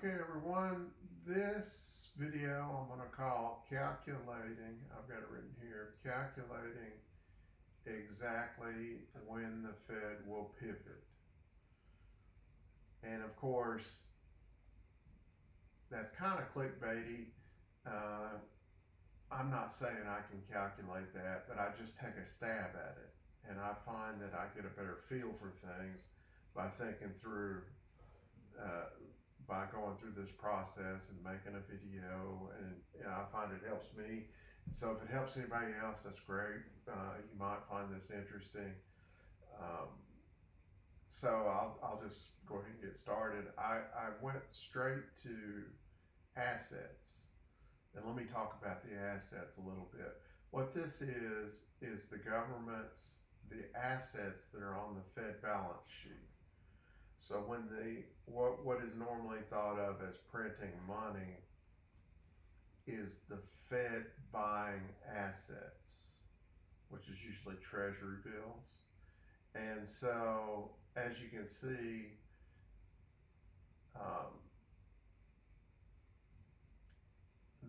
Okay, everyone, this video I'm going to call calculating, I've got it written here, calculating exactly when the Fed will pivot. And of course, that's kind of clickbaity. Uh, I'm not saying I can calculate that, but I just take a stab at it. And I find that I get a better feel for things by thinking through uh, by going through this process and making a video, and I find it helps me. So if it helps anybody else, that's great. You might find this interesting. Um, so I'll just go ahead and get started. I went straight to assets, and let me talk about the assets a little bit. What this is the assets that are on the Fed balance sheet. So when what is normally thought of as printing money is the Fed buying assets, which is usually treasury bills. And so as you can see,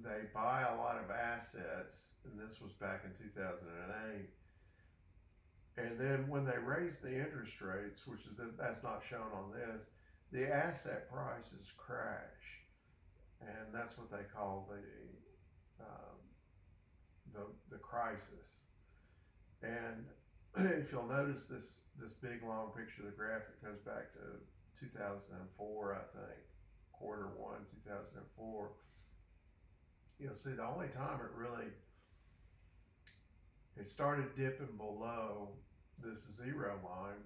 they buy a lot of assets, and this was back in 2008. And then when they raise the interest rates, which is that's not shown on this, the asset prices crash, and that's what they call the crisis. And if you'll notice this big long picture of the graphic goes back to 2004, I think, Q1 2004. You'll see the only time it started dipping below this zero line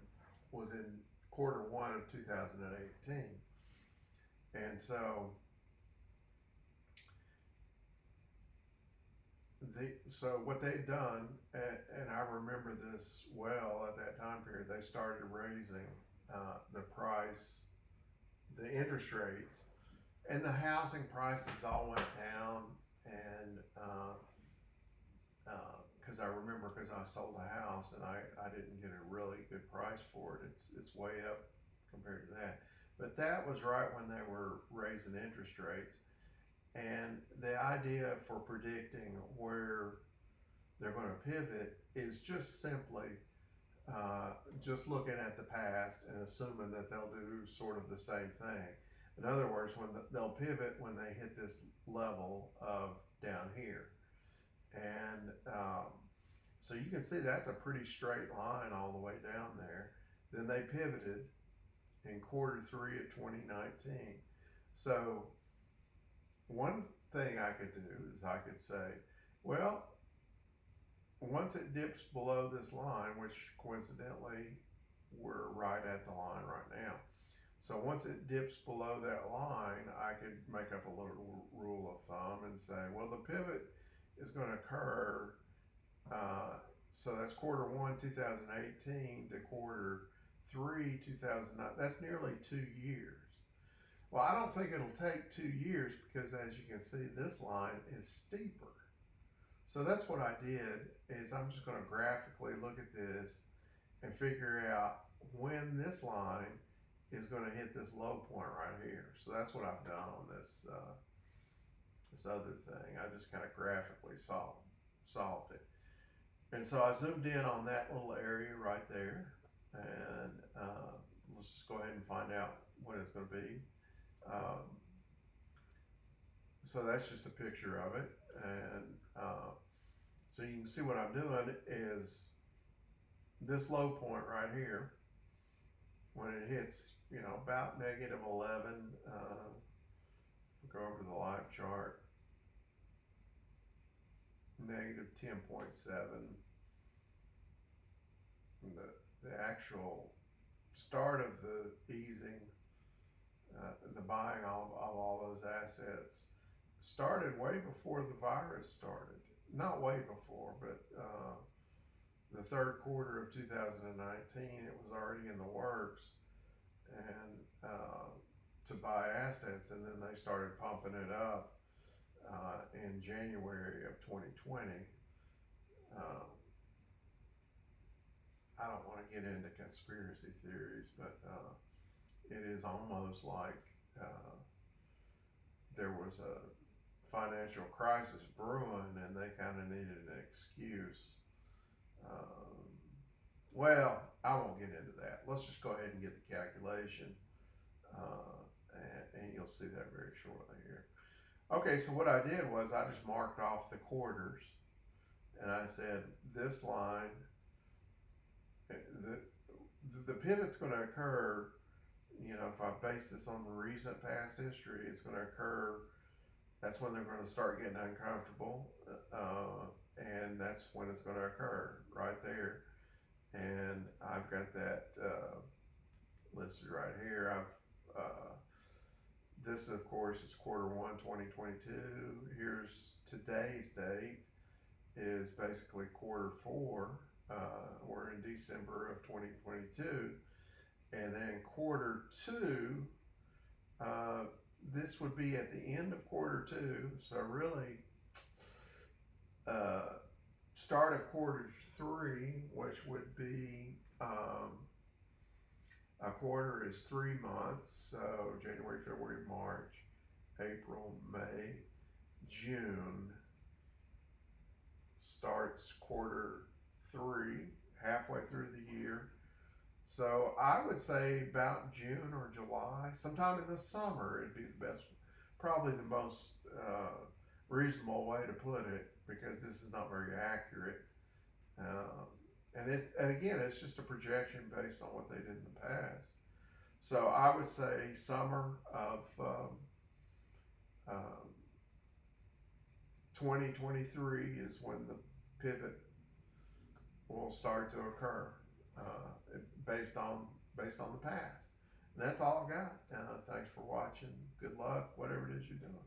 was in Q1 of 2018. And so what they'd done, and I remember this well at that time period, they started raising the interest rates, and the housing prices all went down. And because I remember, because I sold a house and I didn't get a really good price for it. It's way up compared to that. But that was right when they were raising interest rates. And the idea for predicting where they're going to pivot is just simply just looking at the past and assuming that they'll do sort of the same thing. In other words, they'll pivot when they hit this level of down here. And so you can see that's a pretty straight line all the way down there. Then they pivoted in Q3 of 2019. So one thing I could do is I could say, well, once it dips below this line, which coincidentally we're right at the line right now. So once it dips below that line, I could make up a little rule of thumb and say, well, the pivot is going to occur. So that's Q1 2018 to Q3 2009. That's nearly 2 years. Well, I don't think it'll take 2 years because, as you can see, this line is steeper. So that's what I did, is I'm just going to graphically look at this and figure out when this line is going to hit this low point right here. So that's what I've done on this other thing. I just kind of graphically solved it. And so I zoomed in on that little area right there, and let's just go ahead and find out what it's going to be. So that's just a picture of it, and so you can see what I'm doing is this low point right here, when it hits, about -11, go over to the live chart, -10.7, the actual start of the easing, the buying of all those assets started way before the virus started. Not way before, but the third quarter of 2019, it was already in the works, and to buy assets, and then they started pumping it up in January of 2020. I don't want to get into conspiracy theories, but it is almost like was a financial crisis brewing and they kind of needed an excuse. Um, well, I won't get into that. Let's just go ahead and get the calculation, and you'll see that very shortly here. Okay, so what I did was I just marked off the quarters, and I said this line, the pivot's going to occur. You know, if I base this on the recent past history, it's going to occur. That's when they're going to start getting uncomfortable, and that's when it's going to occur right there. And I've got that listed right here. This, of course, is Q1 2022. Here's today's date is basically Q4. We're in December of 2022. And then Q2, this would be at the end of Q2. So really, start of Q3, which would be, a quarter is 3 months. So January, February, March, April, May, June starts Q3, halfway through the year. So I would say about June or July, sometime in the summer, it'd be the best, probably the most reasonable way to put it, because this is not very accurate. And again, it's just a projection based on what they did in the past. So I would say summer of 2023 is when the pivot will start to occur, based on the past. And that's all I've got. Thanks for watching. Good luck, whatever it is you're doing.